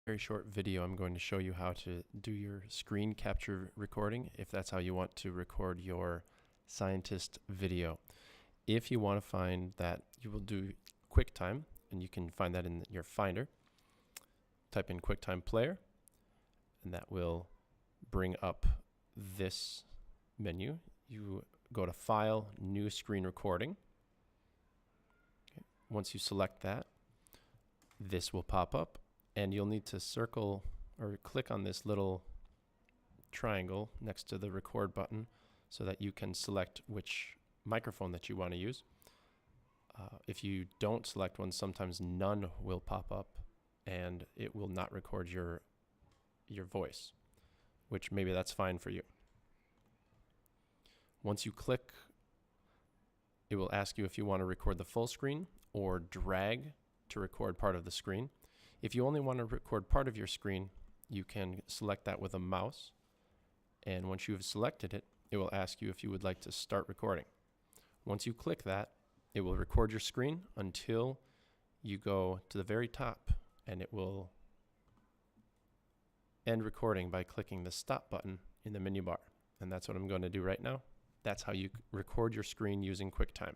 Very short video. I'm going to show you how to do your screen capture recording if that's how you want to record your scientist video. If you want to find that, you will do Quicktime, and you can find that in your Finder. Type in Quicktime Player, and that will bring up this menu. You go to File, New Screen Recording. Okay. Once you select that, this will pop up. And you'll need to circle or click on this little triangle next to the record button so that you can select which microphone that you want to use. If you don't select one, sometimes none will pop up and it will not record your voice, which maybe that's fine for you. Once you click, it will ask you if you want to record the full screen or drag to record part of the screen. If you only want to record part of your screen, you can select that with a mouse. And once you've selected it, it will ask you if you would like to start recording. Once you click that, it will record your screen until you go to the very top, and it will end recording by clicking the stop button in the menu bar. And that's what I'm going to do right now. That's how you record your screen using QuickTime.